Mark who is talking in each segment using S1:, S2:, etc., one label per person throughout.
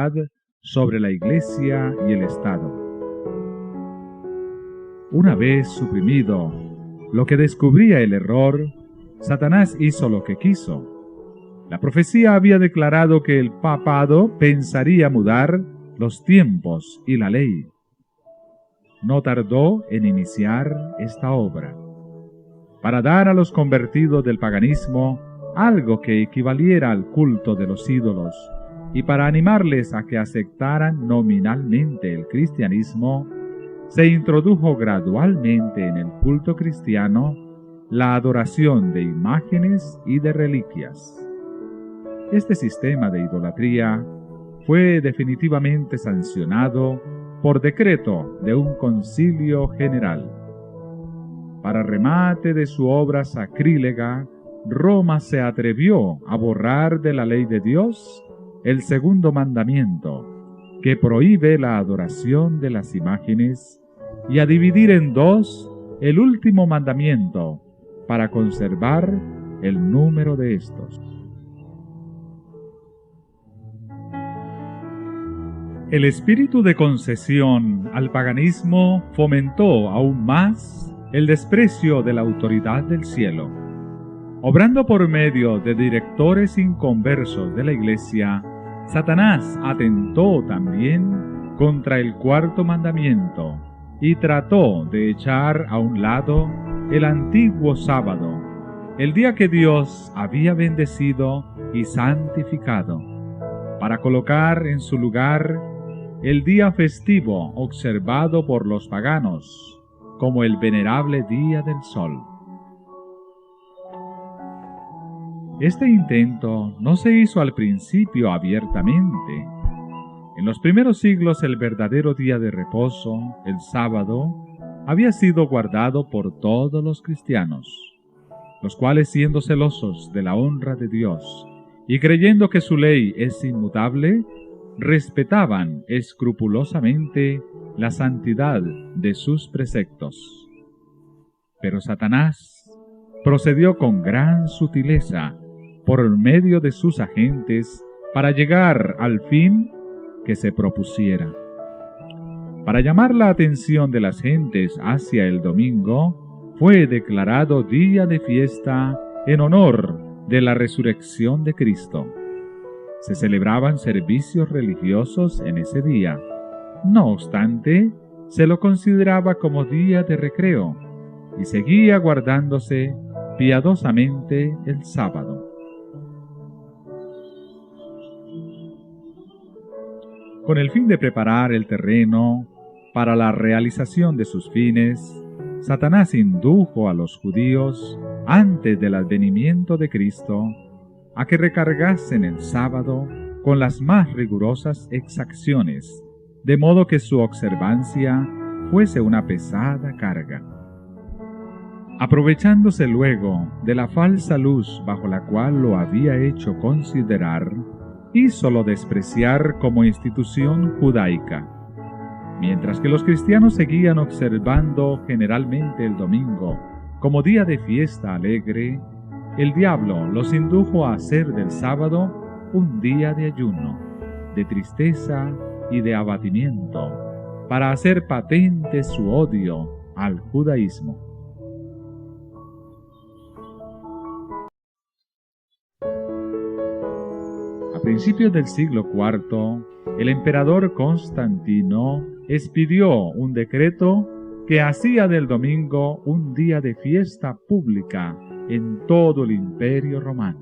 S1: autoridad sobre la Iglesia y el Estado. Una vez suprimido lo que descubría el error, Satanás hizo lo que quiso. La profecía había declarado que el papado pensaría mudar los tiempos y la ley. No tardó en iniciar esta obra, para dar a los convertidos del paganismo algo que equivaliera al culto de los ídolos, y para animarles a que aceptaran nominalmente el cristianismo, se introdujo gradualmente en el culto cristiano la adoración de imágenes y de reliquias. Este sistema de idolatría fue definitivamente sancionado por decreto de un concilio general. Para remate de su obra sacrílega, Roma se atrevió a borrar de la ley de Dios el segundo mandamiento, que prohíbe la adoración de las imágenes, y a dividir en dos el último mandamiento, para conservar el número de estos. El espíritu de concesión al paganismo fomentó aún más el desprecio de la autoridad del cielo. Obrando por medio de directores inconversos de la Iglesia, Satanás atentó también contra el cuarto mandamiento y trató de echar a un lado el antiguo sábado, el día que Dios había bendecido y santificado, para colocar en su lugar el día festivo observado por los paganos, como el venerable día del sol. Este intento no se hizo al principio abiertamente. En los primeros siglos el verdadero día de reposo, el sábado, había sido guardado por todos los cristianos, los cuales, siendo celosos de la honra de Dios y creyendo que su ley es inmutable, respetaban escrupulosamente la santidad de sus preceptos. Pero Satanás procedió con gran sutileza por medio de sus agentes para llegar al fin que se propusiera. Para llamar la atención de las gentes hacia el domingo, fue declarado día de fiesta en honor de la resurrección de Cristo. Se celebraban servicios religiosos en ese día. No obstante, se lo consideraba como día de recreo y seguía guardándose piadosamente el sábado. Con el fin de preparar el terreno para la realización de sus fines, Satanás indujo a los judíos, antes del advenimiento de Cristo, a que recargasen el sábado con las más rigurosas exacciones, de modo que su observancia fuese una pesada carga. Aprovechándose luego de la falsa luz bajo la cual lo había hecho considerar, hízolo despreciar como institución judaica. Mientras que los cristianos seguían observando generalmente el domingo como día de fiesta alegre, el diablo los indujo a hacer del sábado un día de ayuno, de tristeza y de abatimiento, para hacer patente su odio al judaísmo. A principios del siglo IV, el emperador Constantino expidió un decreto que hacía del domingo un día de fiesta pública en todo el Imperio Romano.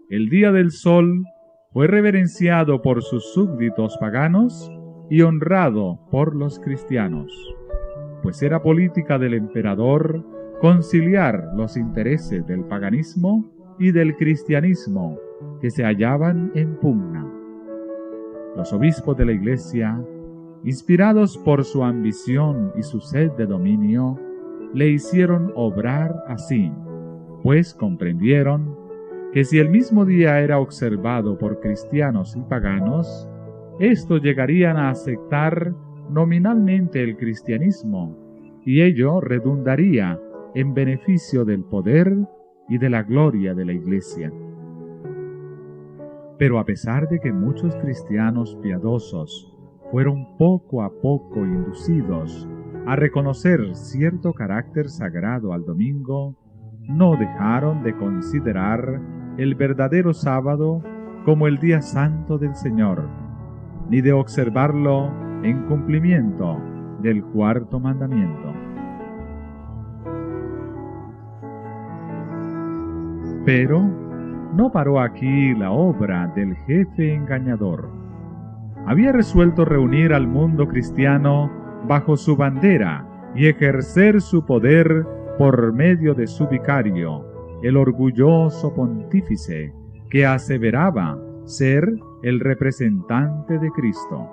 S1: El día del sol fue reverenciado por sus súbditos paganos y honrado por los cristianos, pues era política del emperador conciliar los intereses del paganismo y del cristianismo que se hallaban en pugna. Los obispos de la Iglesia, inspirados por su ambición y su sed de dominio, le hicieron obrar así, pues comprendieron que si el mismo día era observado por cristianos y paganos, estos llegarían a aceptar nominalmente el cristianismo, y ello redundaría en beneficio del poder y de la gloria de la Iglesia. Pero a pesar de que muchos cristianos piadosos fueron poco a poco inducidos a reconocer cierto carácter sagrado al domingo, no dejaron de considerar el verdadero sábado como el día santo del Señor, ni de observarlo en cumplimiento del cuarto mandamiento. Pero no paró aquí la obra del jefe engañador. Había resuelto reunir al mundo cristiano bajo su bandera y ejercer su poder por medio de su vicario, el orgulloso pontífice que aseveraba ser el representante de Cristo.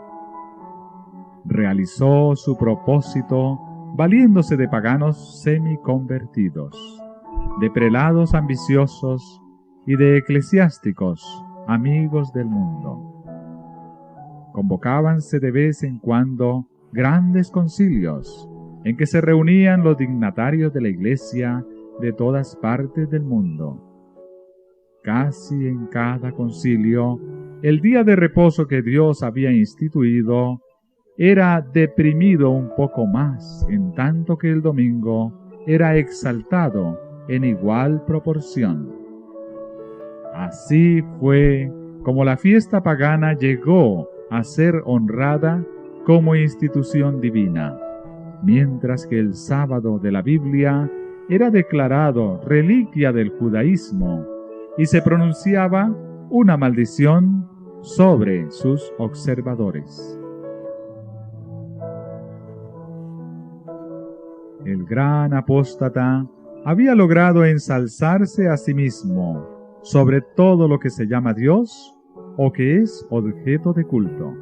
S1: Realizó su propósito valiéndose de paganos semiconvertidos, de prelados ambiciosos y de eclesiásticos amigos del mundo. Convocábanse de vez en cuando grandes concilios en que se reunían los dignatarios de la Iglesia de todas partes del mundo. Casi en cada concilio, el día de reposo que Dios había instituido era deprimido un poco más, en tanto que el domingo era exaltado en igual proporción. Así fue como la fiesta pagana llegó a ser honrada como institución divina, mientras que el sábado de la Biblia era declarado reliquia del judaísmo y se pronunciaba una maldición sobre sus observadores. El gran apóstata había logrado ensalzarse a sí mismo sobre todo lo que se llama Dios o que es objeto de culto.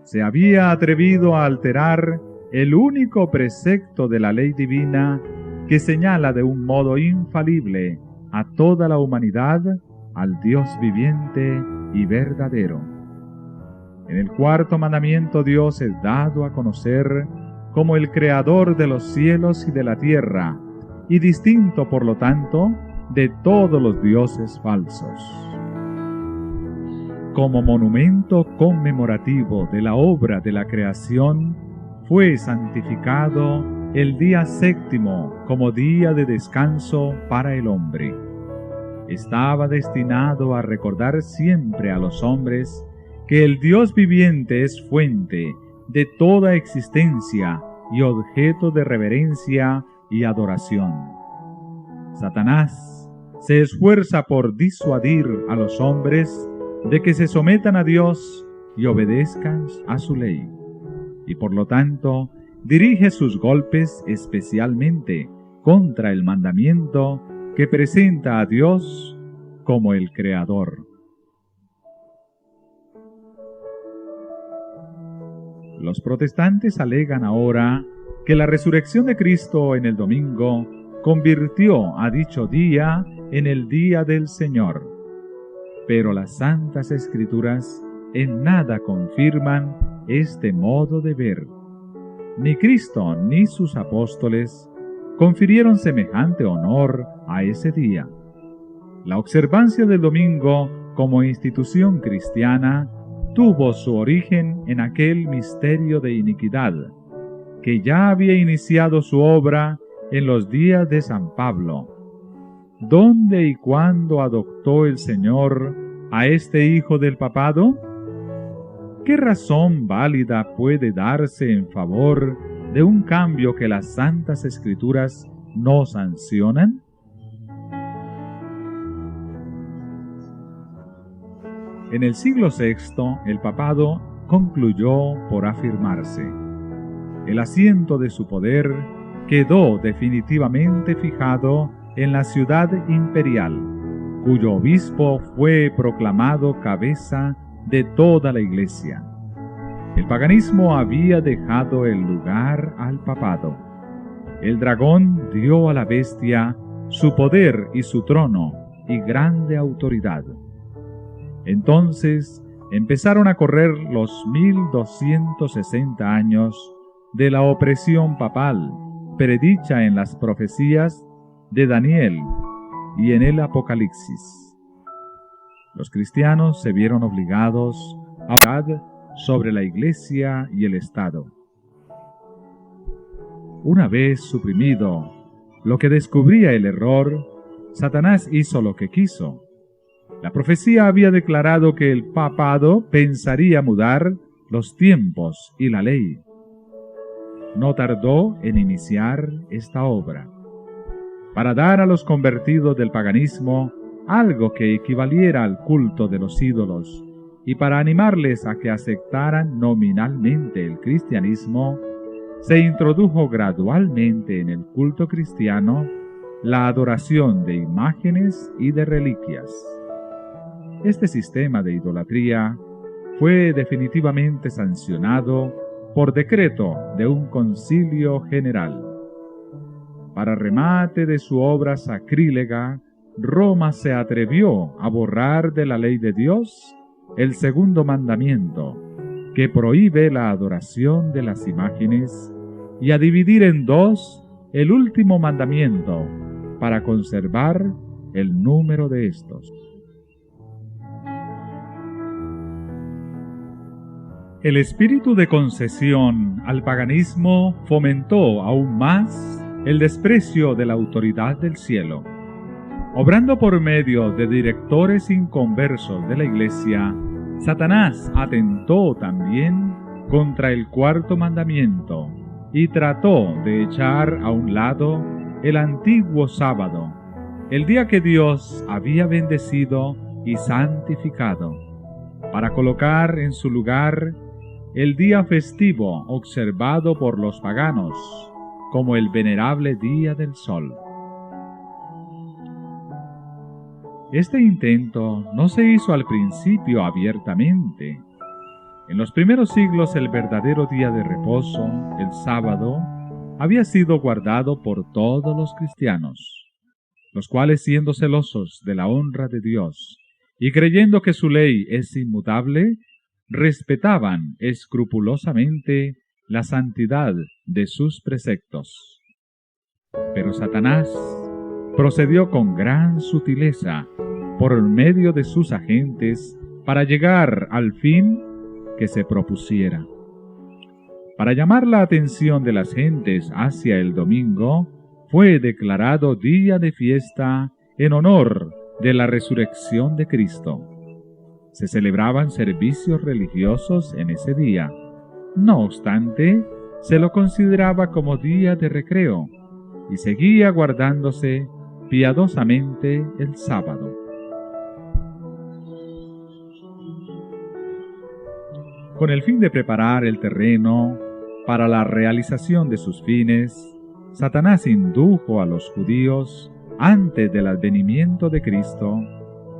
S1: Se había atrevido a alterar el único precepto de la ley divina que señala de un modo infalible a toda la humanidad al Dios viviente y verdadero. En el cuarto mandamiento Dios es dado a conocer como el creador de los cielos y de la tierra, y distinto por lo tanto de todos los dioses falsos. Como monumento conmemorativo de la obra de la creación, fue santificado el día séptimo como día de descanso para el hombre. Estaba destinado a recordar siempre a los hombres que el Dios viviente es fuente de toda existencia y objeto de reverencia y adoración. Satanás se esfuerza por disuadir a los hombres de que se sometan a Dios y obedezcan a su ley, y por lo tanto dirige sus golpes especialmente contra el mandamiento que presenta a Dios como el Creador. Los protestantes alegan ahora que la resurrección de Cristo en el domingo convirtió a dicho día en el día del Señor. Pero las Santas Escrituras en nada confirman este modo de ver. Ni Cristo ni sus apóstoles confirieron semejante honor a ese día. La observancia del domingo como institución cristiana tuvo su origen en aquel misterio de iniquidad, que ya había iniciado su obra en los días de San Pablo. ¿Dónde y cuándo adoptó el Señor a este hijo del papado? ¿Qué razón válida puede darse en favor de un cambio que las Santas Escrituras no sancionan? En el siglo VI, el papado concluyó por afirmarse. El asiento de su poder quedó definitivamente fijado en la ciudad imperial, cuyo obispo fue proclamado cabeza de toda la Iglesia. El paganismo había dejado el lugar al papado. El dragón dio a la bestia su poder y su trono y grande autoridad. Entonces empezaron a correr los 1260 años de la opresión papal, predicha en las profecías de Daniel y en el Apocalipsis. Los cristianos se vieron obligados a orar sobre la Iglesia y el Estado. Una vez suprimido lo que descubría el error, Satanás hizo lo que quiso. La profecía había declarado que el papado pensaría mudar los tiempos y la ley. No tardó en iniciar esta obra, para dar a los convertidos del paganismo algo que equivaliera al culto de los ídolos, y para animarles a que aceptaran nominalmente el cristianismo, se introdujo gradualmente en el culto cristiano la adoración de imágenes y de reliquias. Este sistema de idolatría fue definitivamente sancionado por decreto de un concilio general. Para remate de su obra sacrílega, Roma se atrevió a borrar de la ley de Dios el segundo mandamiento, que prohíbe la adoración de las imágenes, y a dividir en dos el último mandamiento, para conservar el número de estos. El espíritu de concesión al paganismo fomentó aún más el desprecio de la autoridad del cielo. Obrando por medio de directores inconversos de la Iglesia, Satanás atentó también contra el cuarto mandamiento y trató de echar a un lado el antiguo sábado, el día que Dios había bendecido y santificado, para colocar en su lugar el día festivo observado por los paganos, como el venerable día del sol. Este intento no se hizo al principio abiertamente. En los primeros siglos el verdadero día de reposo, el sábado, había sido guardado por todos los cristianos, los cuales, siendo celosos de la honra de Dios y creyendo que su ley es inmutable, respetaban escrupulosamente la santidad de sus preceptos. Pero Satanás procedió con gran sutileza por medio de sus agentes para llegar al fin que se propusiera. Para llamar la atención de las gentes hacia el domingo, fue declarado día de fiesta en honor de la resurrección de Cristo. Se celebraban servicios religiosos en ese día. No obstante, se lo consideraba como día de recreo y seguía guardándose piadosamente el sábado. Con el fin de preparar el terreno para la realización de sus fines, Satanás indujo a los judíos, antes del advenimiento de Cristo,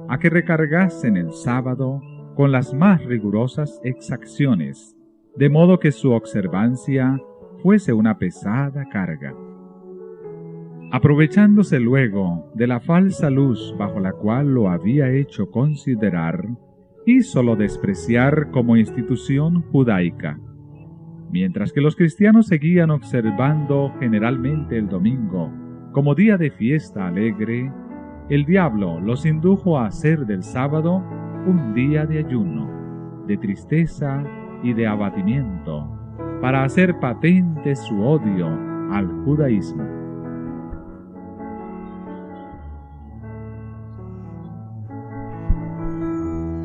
S1: a que recargasen el sábado con las más rigurosas exacciones, de modo que su observancia fuese una pesada carga. Aprovechándose luego de la falsa luz bajo la cual lo había hecho considerar, hízolo despreciar como institución judaica. Mientras que los cristianos seguían observando generalmente el domingo como día de fiesta alegre, el diablo los indujo a hacer del sábado un día de ayuno, de tristeza y de abatimiento, para hacer patente su odio al judaísmo.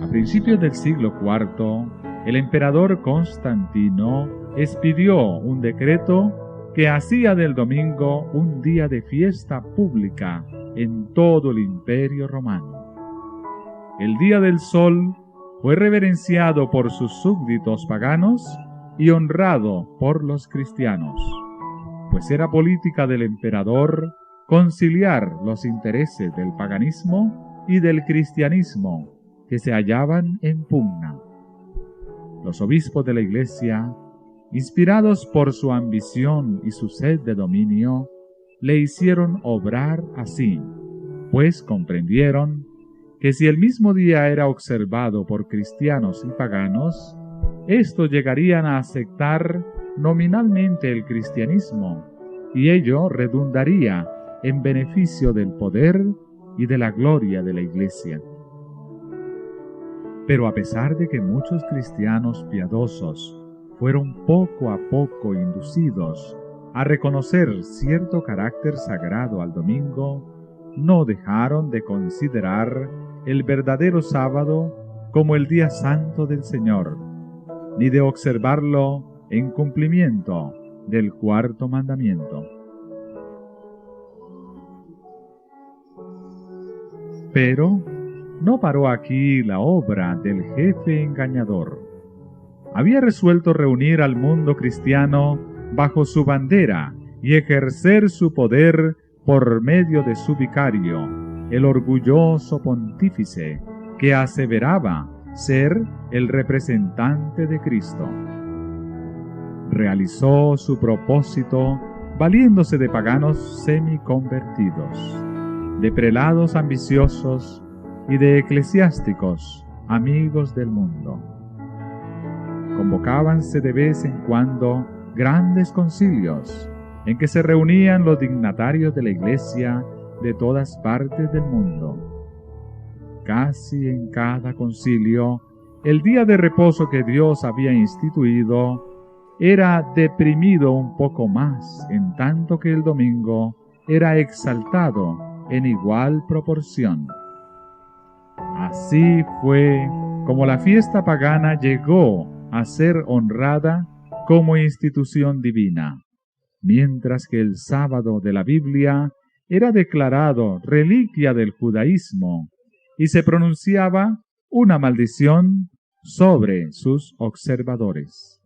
S1: A principios del siglo IV, el emperador Constantino expidió un decreto que hacía del domingo un día de fiesta pública en todo el Imperio Romano. El día del sol fue reverenciado por sus súbditos paganos y honrado por los cristianos, pues era política del emperador conciliar los intereses del paganismo y del cristianismo que se hallaban en pugna. Los obispos de la Iglesia, inspirados por su ambición y su sed de dominio, le hicieron obrar así, pues comprendieron que si el mismo día era observado por cristianos y paganos, estos llegarían a aceptar nominalmente el cristianismo, y ello redundaría en beneficio del poder y de la gloria de la Iglesia. Pero a pesar de que muchos cristianos piadosos fueron poco a poco inducidos a reconocer cierto carácter sagrado al domingo, no dejaron de considerar el verdadero sábado como el día santo del Señor, ni de observarlo en cumplimiento del cuarto mandamiento. Pero no paró aquí la obra del jefe engañador. Había resuelto reunir al mundo cristiano bajo su bandera y ejercer su poder por medio de su vicario, el orgulloso pontífice que aseveraba ser el representante de Cristo. Realizó su propósito valiéndose de paganos semiconvertidos, de prelados ambiciosos y de eclesiásticos amigos del mundo. Convocábanse de vez en cuando grandes concilios en que se reunían los dignatarios de la Iglesia de todas partes del mundo. Casi en cada concilio, el día de reposo que Dios había instituido era deprimido un poco más, en tanto que el domingo era exaltado en igual proporción. Así fue como la fiesta pagana llegó a ser honrada como institución divina, mientras que el sábado de la Biblia era declarado reliquia del judaísmo y se pronunciaba una maldición sobre sus observadores.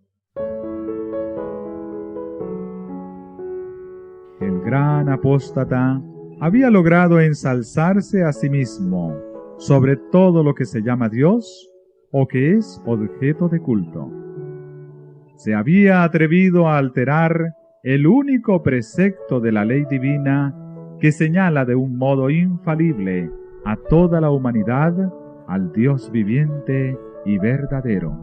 S1: El gran apóstata había logrado ensalzarse a sí mismo sobre todo lo que se llama Dios o que es objeto de culto. Se había atrevido a alterar el único precepto de la ley divina que señala de un modo infalible a toda la humanidad al Dios viviente y verdadero.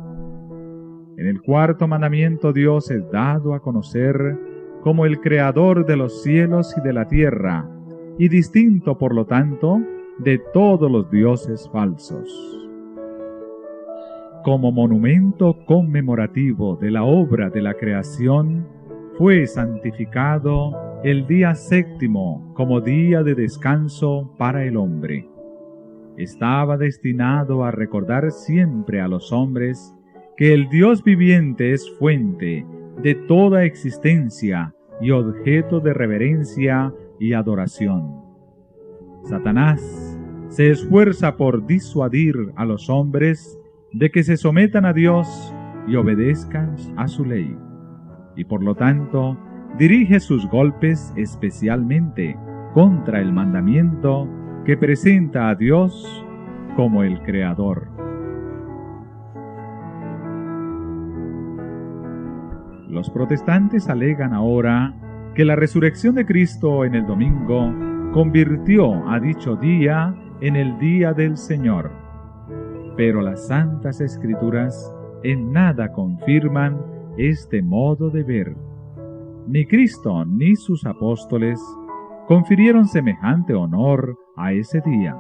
S1: En el cuarto mandamiento Dios es dado a conocer como el creador de los cielos y de la tierra, y distinto por lo tanto de todos los dioses falsos. Como monumento conmemorativo de la obra de la creación, fue santificado el día séptimo como día de descanso para el hombre. Estaba destinado a recordar siempre a los hombres que el Dios viviente es fuente de toda existencia y objeto de reverencia y adoración. Satanás se esfuerza por disuadir a los hombres de que se sometan a Dios y obedezcan a su ley, y por lo tanto dirige sus golpes especialmente contra el mandamiento que presenta a Dios como el Creador. Los protestantes alegan ahora que la resurrección de Cristo en el domingo convirtió a dicho día en el día del Señor. Pero las Santas Escrituras en nada confirman este modo de ver. Ni Cristo ni sus apóstoles confirieron semejante honor a ese día.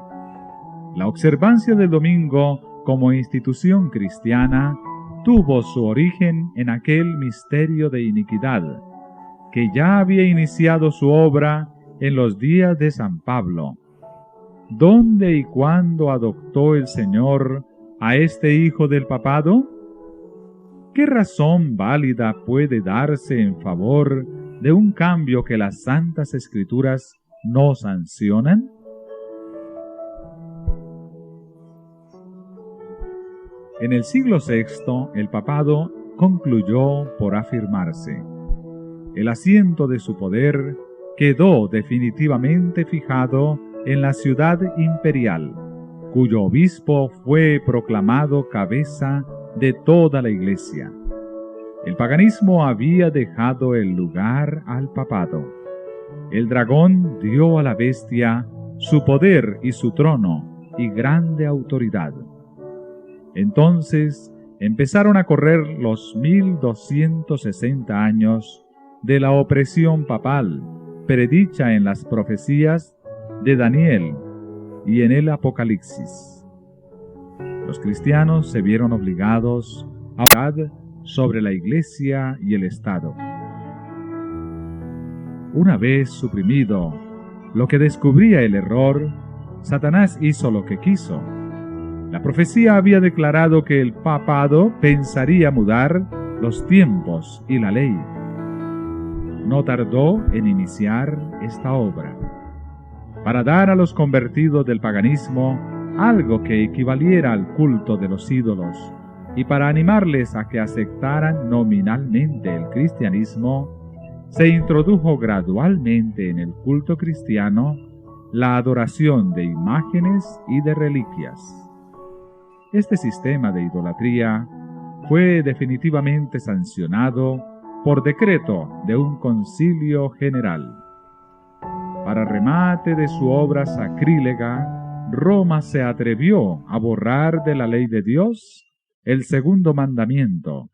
S1: La observancia del domingo como institución cristiana tuvo su origen en aquel misterio de iniquidad, que ya había iniciado su obra en los días de San Pablo. ¿Dónde y cuándo adoptó el Señor a este hijo del papado? ¿Qué razón válida puede darse en favor de un cambio que las Santas Escrituras no sancionan? En el siglo VI, el papado concluyó por afirmarse. El asiento de su poder quedó definitivamente fijado en la ciudad imperial, cuyo obispo fue proclamado cabeza de toda la Iglesia. El paganismo había dejado el lugar al papado. El dragón dio a la bestia su poder y su trono y grande autoridad. Entonces empezaron a correr los 1260 años de la opresión papal, predicha en las profecías de Daniel y en el Apocalipsis. Los cristianos se vieron obligados a hablar sobre la Iglesia y el Estado. Una vez suprimido lo que descubría el error, Satanás hizo lo que quiso. La profecía había declarado que el papado pensaría mudar los tiempos y la ley. No tardó en iniciar esta obra, para dar a los convertidos del paganismo algo que equivaliera al culto de los ídolos, y para animarles a que aceptaran nominalmente el cristianismo, se introdujo gradualmente en el culto cristiano la adoración de imágenes y de reliquias. Este sistema de idolatría fue definitivamente sancionado por decreto de un concilio general. Para remate de su obra sacrílega, Roma se atrevió a borrar de la ley de Dios el segundo mandamiento,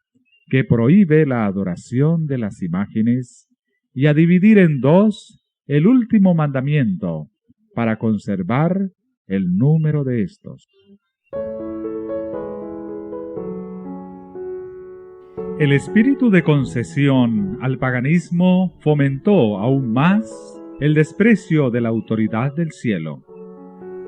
S1: que prohíbe la adoración de las imágenes, y a dividir en dos el último mandamiento, para conservar el número de estos. El espíritu de concesión al paganismo fomentó aún más el desprecio de la autoridad del cielo.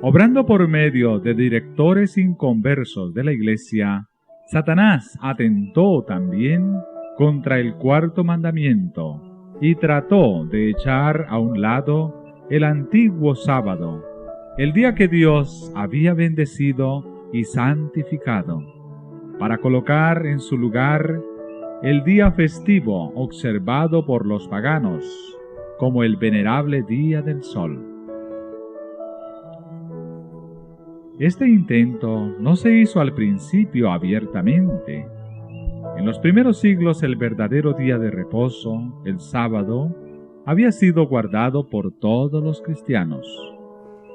S1: Obrando por medio de directores inconversos de la Iglesia, Satanás atentó también contra el cuarto mandamiento y trató de echar a un lado el antiguo sábado, el día que Dios había bendecido y santificado, para colocar en su lugar el día festivo observado por los paganos, como el venerable día del sol. Este intento no se hizo al principio abiertamente. En los primeros siglos el verdadero día de reposo, el sábado, había sido guardado por todos los cristianos,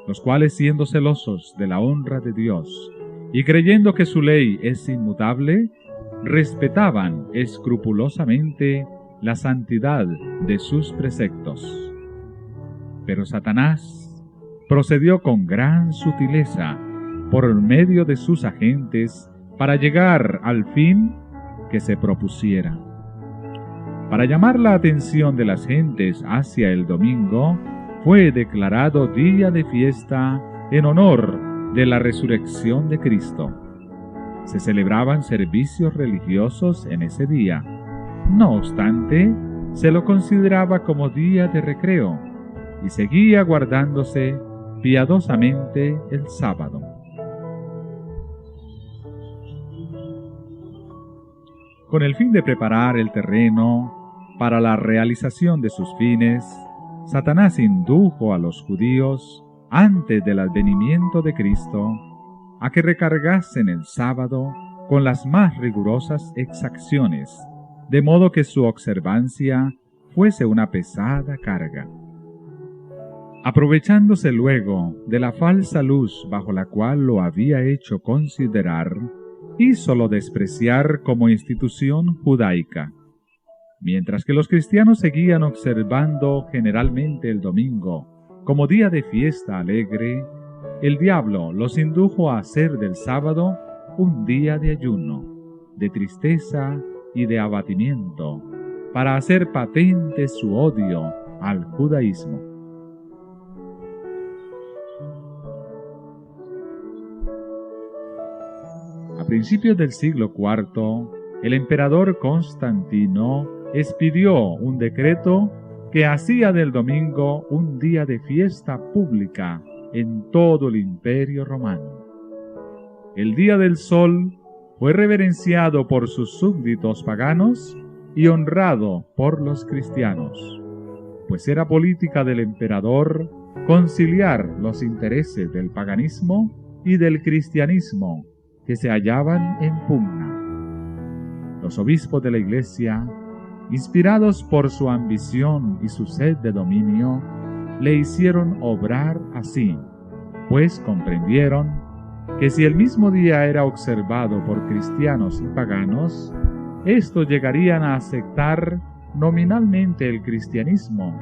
S1: los cuales, siendo celosos de la honra de Dios y creyendo que su ley es inmutable, respetaban escrupulosamente la santidad de sus preceptos. Pero Satanás procedió con gran sutileza por medio de sus agentes para llegar al fin que se propusiera. Para llamar la atención de las gentes hacia el domingo, fue declarado día de fiesta en honor de la resurrección de Cristo. Se celebraban servicios religiosos en ese día. No obstante, se lo consideraba como día de recreo y seguía guardándose piadosamente el sábado. Con el fin de preparar el terreno para la realización de sus fines, Satanás indujo a los judíos, antes del advenimiento de Cristo, a que recargasen el sábado con las más rigurosas exacciones, de modo que su observancia fuese una pesada carga. Aprovechándose luego de la falsa luz bajo la cual lo había hecho considerar, hízolo despreciar como institución judaica. Mientras que los cristianos seguían observando generalmente el domingo como día de fiesta alegre, el diablo los indujo a hacer del sábado un día de ayuno, de tristeza y de abatimiento, para hacer patente su odio al judaísmo. A principios del siglo IV, el emperador Constantino expidió un decreto que hacía del domingo un día de fiesta pública en todo el Imperio Romano. El día del sol fue reverenciado por sus súbditos paganos y honrado por los cristianos, pues era política del emperador conciliar los intereses del paganismo y del cristianismo que se hallaban en pugna. Los obispos de la Iglesia, inspirados por su ambición y su sed de dominio, le hicieron obrar así, pues comprendieron que si el mismo día era observado por cristianos y paganos, estos llegarían a aceptar nominalmente el cristianismo,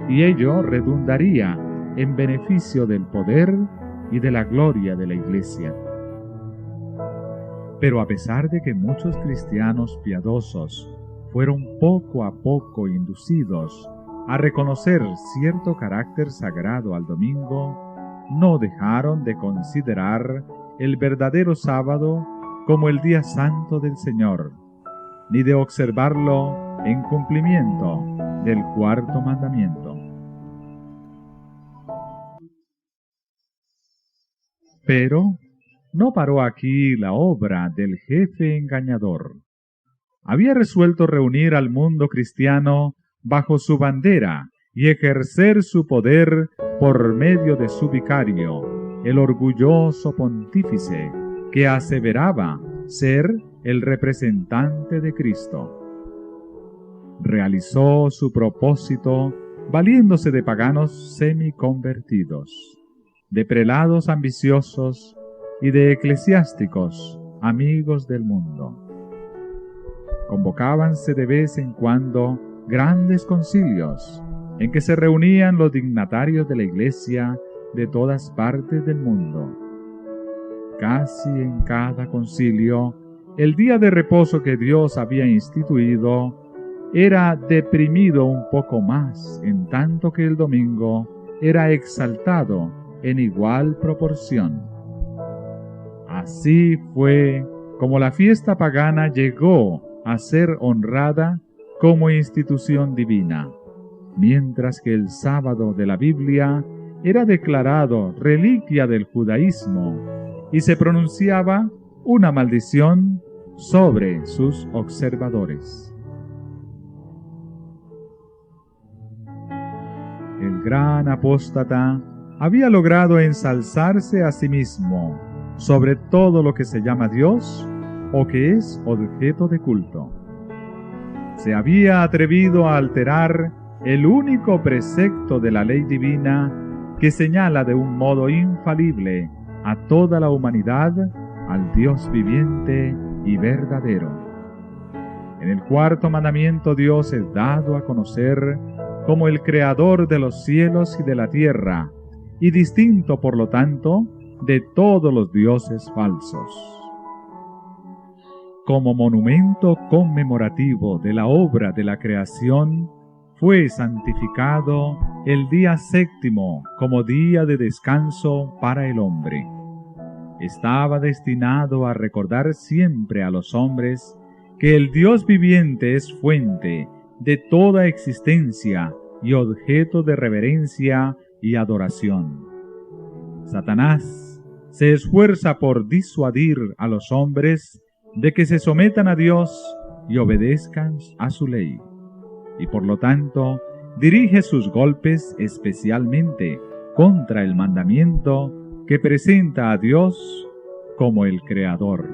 S1: y ello redundaría en beneficio del poder y de la gloria de la Iglesia. Pero a pesar de que muchos cristianos piadosos fueron poco a poco inducidos a reconocer cierto carácter sagrado al domingo, no dejaron de considerar el verdadero sábado como el día santo del Señor, ni de observarlo en cumplimiento del cuarto mandamiento. Pero no paró aquí la obra del jefe engañador. Había resuelto reunir al mundo cristiano bajo su bandera y ejercer su poder por medio de su vicario, el orgulloso pontífice que aseveraba ser el representante de Cristo. Realizó su propósito valiéndose de paganos semiconvertidos, de prelados ambiciosos y de eclesiásticos amigos del mundo. Convocábanse de vez en cuando grandes concilios en que se reunían los dignatarios de la Iglesia de todas partes del mundo. Casi en cada concilio, el día de reposo que Dios había instituido era deprimido un poco más, en tanto que el domingo era exaltado en igual proporción. Así fue como la fiesta pagana llegó a ser honrada como institución divina, mientras que el sábado de la Biblia era declarado reliquia del judaísmo y se pronunciaba una maldición sobre sus observadores. El gran apóstata había logrado ensalzarse a sí mismo sobre todo lo que se llama Dios o que es objeto de culto. Se había atrevido a alterar el único precepto de la ley divina que señala de un modo infalible a toda la humanidad al Dios viviente y verdadero. En el cuarto mandamiento Dios es dado a conocer como el creador de los cielos y de la tierra, y distinto por lo tanto de todos los dioses falsos. Como monumento conmemorativo de la obra de la creación, fue santificado el día séptimo como día de descanso para el hombre. Estaba destinado a recordar siempre a los hombres que el Dios viviente es fuente de toda existencia y objeto de reverencia y adoración. Satanás se esfuerza por disuadir a los hombres de que se sometan a Dios y obedezcan a su ley, y por lo tanto dirige sus golpes especialmente contra el mandamiento que presenta a Dios como el Creador.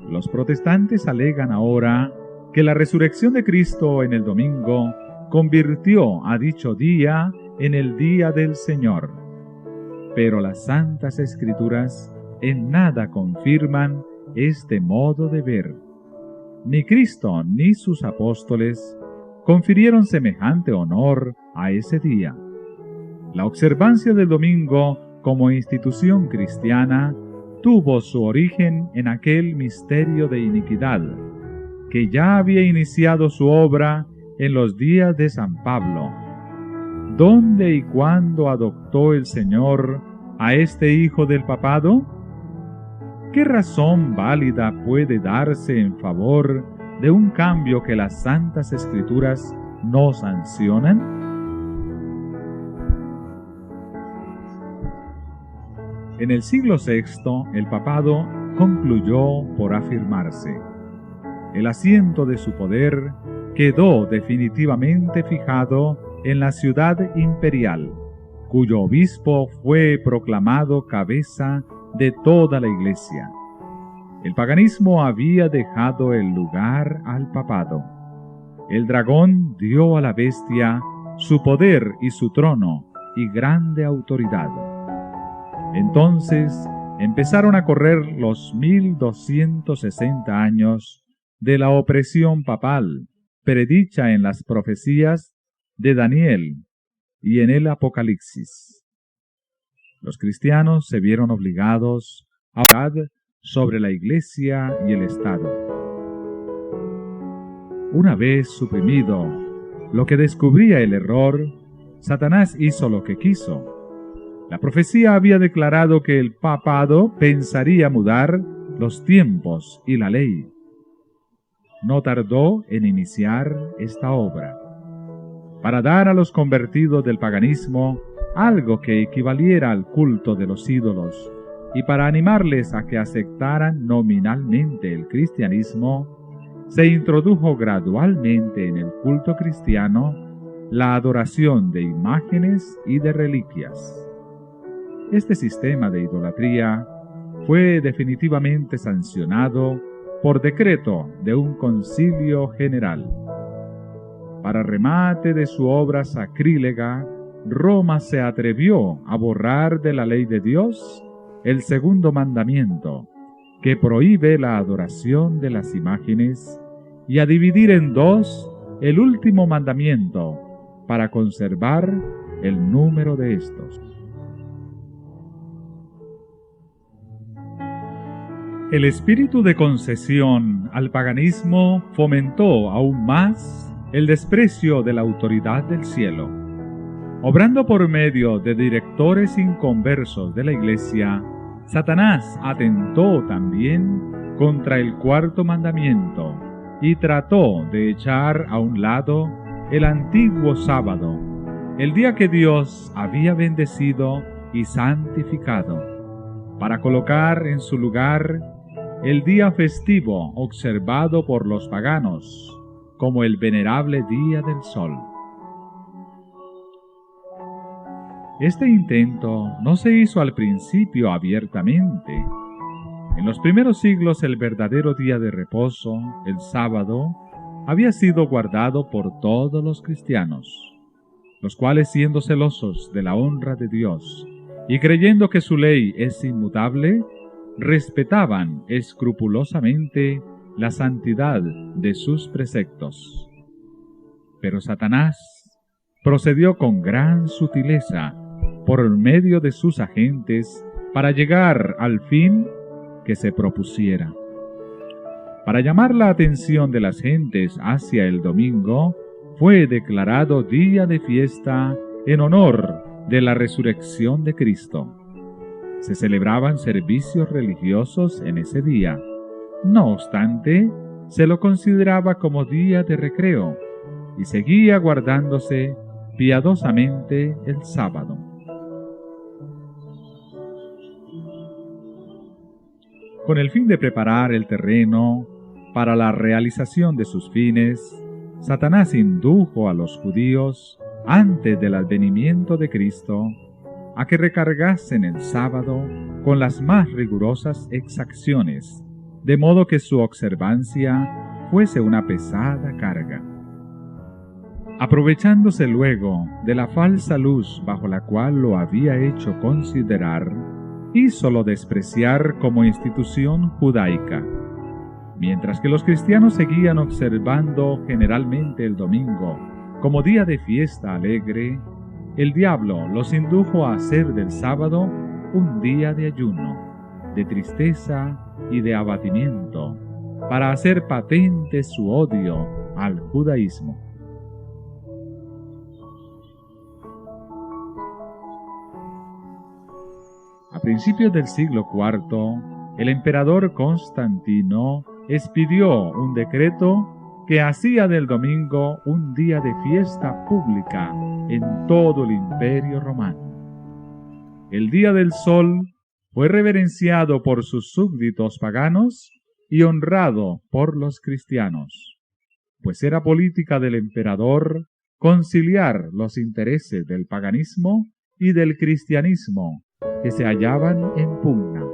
S1: Los protestantes alegan ahora que la resurrección de Cristo en el domingo convirtió a dicho día en el día del Señor. Pero las Santas Escrituras en nada confirman este modo de ver. Ni Cristo ni sus apóstoles confirieron semejante honor a ese día. La observancia del domingo como institución cristiana tuvo su origen en aquel misterio de iniquidad, que ya había iniciado su obra en los días de San Pablo. ¿Dónde y cuándo adoptó el Señor a este hijo del papado? ¿Qué razón válida puede darse en favor de un cambio que las Santas Escrituras no sancionan? En el siglo VI, el papado concluyó por afirmarse. El asiento de su poder quedó definitivamente fijado en la ciudad imperial, cuyo obispo fue proclamado cabeza de toda la Iglesia. El paganismo había dejado el lugar al papado. El dragón dio a la bestia su poder y su trono y grande autoridad. Entonces empezaron a correr los 1260 años de la opresión papal, predicha en las profecías de Daniel y en el Apocalipsis. Los cristianos se vieron obligados a hablar sobre la Iglesia y el Estado. Una vez suprimido lo que descubría el error, Satanás hizo lo que quiso. La profecía había declarado que el papado pensaría mudar los tiempos y la ley. No tardó en iniciar esta obra, para dar a los convertidos del paganismo algo que equivaliera al culto de los ídolos, y para animarles a que aceptaran nominalmente el cristianismo, se introdujo gradualmente en el culto cristiano la adoración de imágenes y de reliquias. Este sistema de idolatría fue definitivamente sancionado por decreto de un concilio general. Para remate de su obra sacrílega, Roma se atrevió a borrar de la ley de Dios el segundo mandamiento, que prohíbe la adoración de las imágenes, y a dividir en dos el último mandamiento, para conservar el número de estos. El espíritu de concesión al paganismo fomentó aún más el desprecio de la autoridad del cielo. Obrando por medio de directores inconversos de la Iglesia, Satanás atentó también contra el cuarto mandamiento y trató de echar a un lado el antiguo sábado, el día que Dios había bendecido y santificado, para colocar en su lugar el día festivo observado por los paganos como el venerable día del sol. Este intento no se hizo al principio abiertamente. En los primeros siglos el verdadero día de reposo, el sábado, había sido guardado por todos los cristianos, los cuales, siendo celosos de la honra de Dios y creyendo que su ley es inmutable, respetaban escrupulosamente la santidad de sus preceptos. Pero Satanás procedió con gran sutileza por medio de sus agentes para llegar al fin que se propusiera. Para llamar la atención de las gentes hacia el domingo, fue declarado día de fiesta en honor de la resurrección de Cristo. Se celebraban servicios religiosos en ese día. No obstante, se lo consideraba como día de recreo y seguía guardándose piadosamente el sábado. Con el fin de preparar el terreno para la realización de sus fines, Satanás indujo a los judíos, antes del advenimiento de Cristo, a que recargasen el sábado con las más rigurosas exacciones, de modo que su observancia fuese una pesada carga. Aprovechándose luego de la falsa luz bajo la cual lo había hecho considerar, hízolo despreciar como institución judaica. Mientras que los cristianos seguían observando generalmente el domingo como día de fiesta alegre, el diablo los indujo a hacer del sábado un día de ayuno, de tristeza y de abatimiento, para hacer patente su odio al judaísmo. A principios del siglo IV, el emperador Constantino expidió un decreto que hacía del domingo un día de fiesta pública en todo el imperio romano. El día del sol fue reverenciado por sus súbditos paganos y honrado por los cristianos, pues era política del emperador conciliar los intereses del paganismo y del cristianismo que se hallaban en pugna.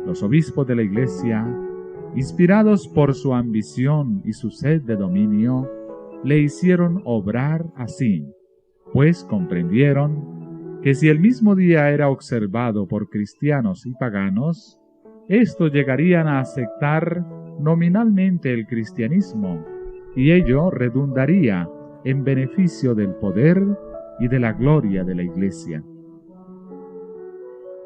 S1: Los obispos de la Iglesia, inspirados por su ambición y su sed de dominio, le hicieron obrar así, pues comprendieron que si el mismo día era observado por cristianos y paganos, estos llegarían a aceptar nominalmente el cristianismo, y ello redundaría en beneficio del poder y de la gloria de la Iglesia.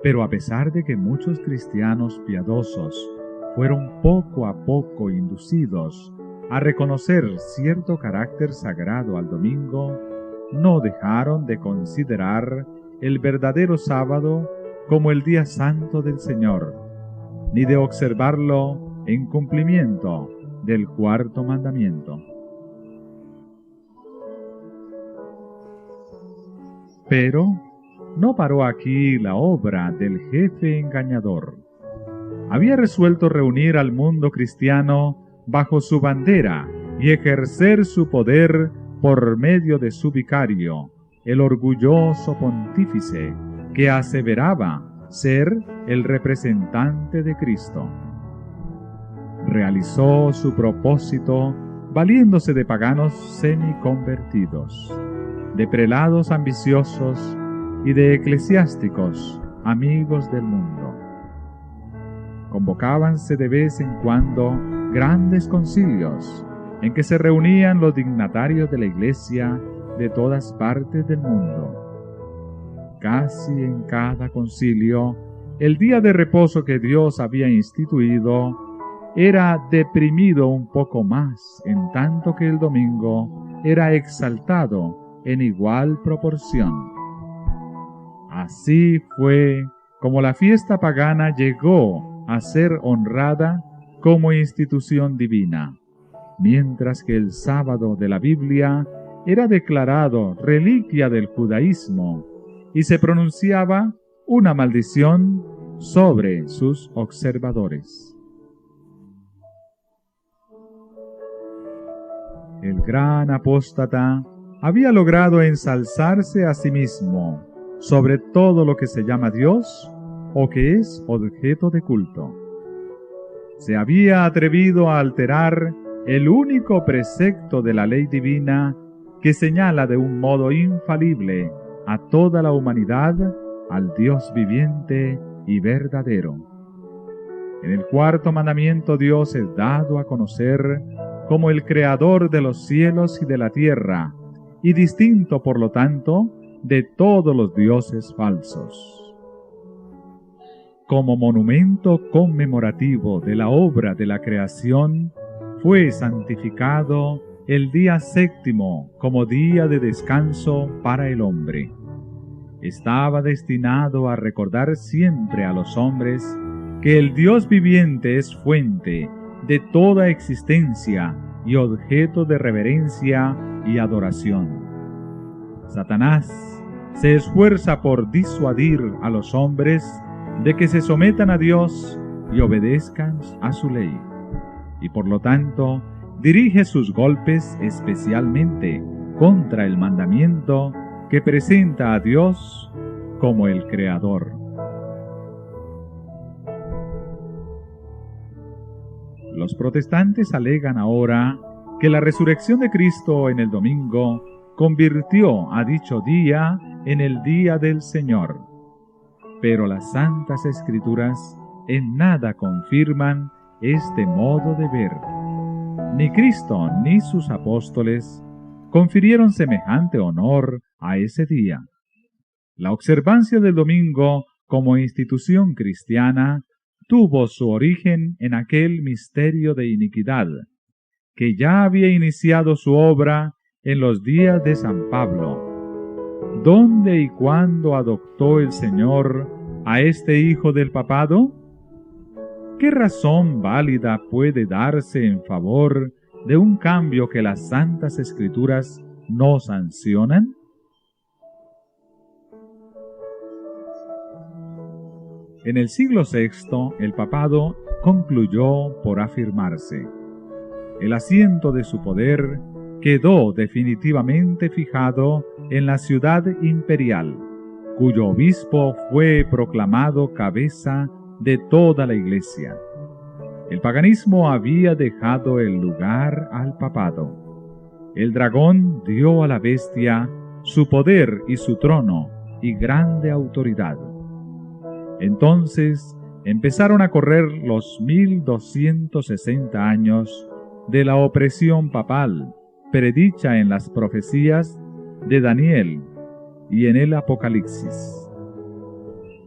S1: Pero a pesar de que muchos cristianos piadosos fueron poco a poco inducidos a reconocer cierto carácter sagrado al domingo, no dejaron de considerar el verdadero sábado como el día santo del Señor, ni de observarlo en cumplimiento del cuarto mandamiento. Pero no paró aquí la obra del jefe engañador. Había resuelto reunir al mundo cristiano bajo su bandera y ejercer su poder por medio de su vicario, el orgulloso pontífice que aseveraba ser el representante de Cristo. Realizó su propósito valiéndose de paganos semiconvertidos, de prelados ambiciosos y de eclesiásticos amigos del mundo. Convocábanse de vez en cuando grandes concilios en que se reunían los dignatarios de la Iglesia de todas partes del mundo. Casi en cada concilio, el día de reposo que Dios había instituido era deprimido un poco más, en tanto que el domingo era exaltado en igual proporción. Así fue como la fiesta pagana llegó a ser honrada como institución divina, mientras que el sábado de la Biblia era declarado reliquia del judaísmo y se pronunciaba una maldición sobre sus observadores. El gran apóstata había logrado ensalzarse a sí mismo sobre todo lo que se llama Dios o que es objeto de culto. Se había atrevido a alterar el único precepto de la ley divina que señala de un modo infalible a toda la humanidad al Dios viviente y verdadero. En el cuarto mandamiento Dios es dado a conocer como el creador de los cielos y de la tierra, y distinto por lo tanto de todos los dioses falsos. Como monumento conmemorativo de la obra de la creación, fue santificado el día séptimo como día de descanso para el hombre. Estaba destinado a recordar siempre a los hombres que el Dios viviente es fuente de toda existencia y objeto de reverencia y adoración. Satanás se esfuerza por disuadir a los hombres de que se sometan a Dios y obedezcan a su ley, y por lo tanto dirige sus golpes especialmente contra el mandamiento que presenta a Dios como el Creador. Los protestantes alegan ahora que la resurrección de Cristo en el domingo convirtió a dicho día en el día del Señor. Pero las Santas Escrituras en nada confirman este modo de ver. Ni Cristo ni sus apóstoles confirieron semejante honor a ese día. La observancia del domingo como institución cristiana tuvo su origen en aquel misterio de iniquidad, que ya había iniciado su obra en los días de San Pablo. ¿Dónde y cuándo adoptó el Señor a este hijo del papado? ¿Qué razón válida puede darse en favor de un cambio que las Santas Escrituras no sancionan? En el siglo VI, el papado concluyó por afirmarse. El asiento de su poder quedó definitivamente fijado en la ciudad imperial, cuyo obispo fue proclamado cabeza de toda la Iglesia. El paganismo había dejado el lugar al papado. El dragón dio a la bestia su poder y su trono y grande autoridad. Entonces empezaron a correr los 1260 años de la opresión papal, predicha en las profecías de Daniel y en el Apocalipsis.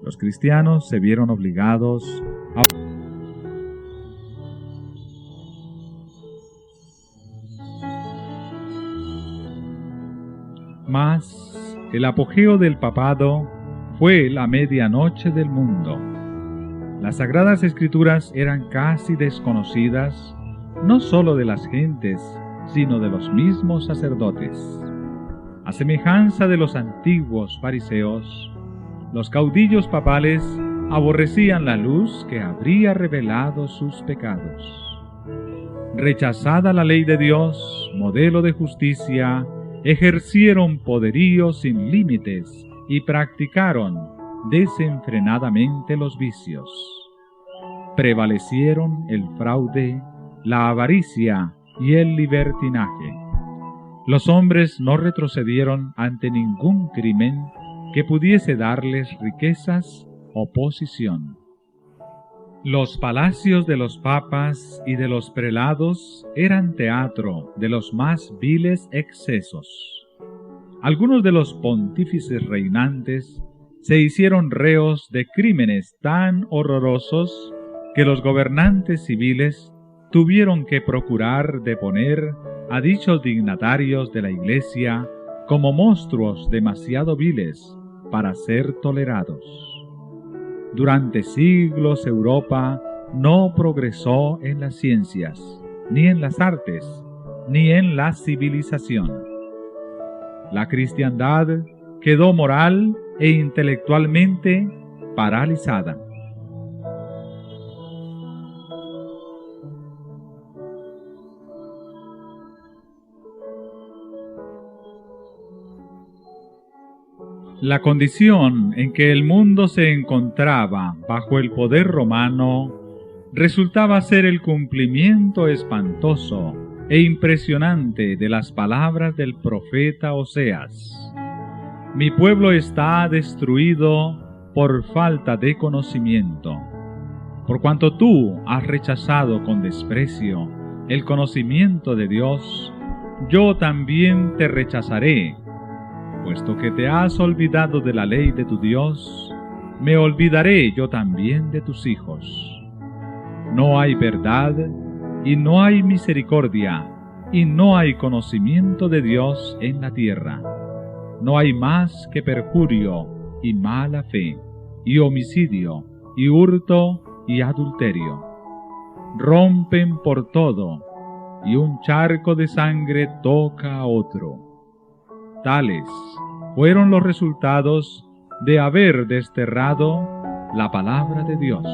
S1: Los cristianos se vieron obligados a Mas el apogeo del papado fue la medianoche del mundo. Las Sagradas Escrituras eran casi desconocidas, no sólo de las gentes, sino de los mismos sacerdotes. A semejanza de los antiguos fariseos, los caudillos papales aborrecían la luz que habría revelado sus pecados. Rechazada la ley de Dios, modelo de justicia, ejercieron poderío sin límites y practicaron desenfrenadamente los vicios. Prevalecieron el fraude, la avaricia y el libertinaje. Los hombres no retrocedieron ante ningún crimen que pudiese darles riquezas o posición. Los palacios de los papas y de los prelados eran teatro de los más viles excesos. Algunos de los pontífices reinantes se hicieron reos de crímenes tan horrorosos que los gobernantes civiles tuvieron que procurar deponer a dichos dignatarios de la Iglesia como monstruos demasiado viles para ser tolerados. Durante siglos Europa no progresó en las ciencias, ni en las artes, ni en la civilización. La cristiandad quedó moral e intelectualmente paralizada. La condición en que el mundo se encontraba bajo el poder romano resultaba ser el cumplimiento espantoso e impresionante de las palabras del profeta Oseas. Mi pueblo está destruido por falta de conocimiento. Por cuanto tú has rechazado con desprecio el conocimiento de Dios, yo también te rechazaré. Puesto que te has olvidado de la ley de tu Dios, me olvidaré yo también de tus hijos. No hay verdad, y no hay misericordia, y no hay conocimiento de Dios en la tierra. No hay más que perjurio, y mala fe, y homicidio, y hurto, y adulterio. Rompen por todo, y un charco de sangre toca a otro. Tales fueron los resultados de haber desterrado la palabra de Dios.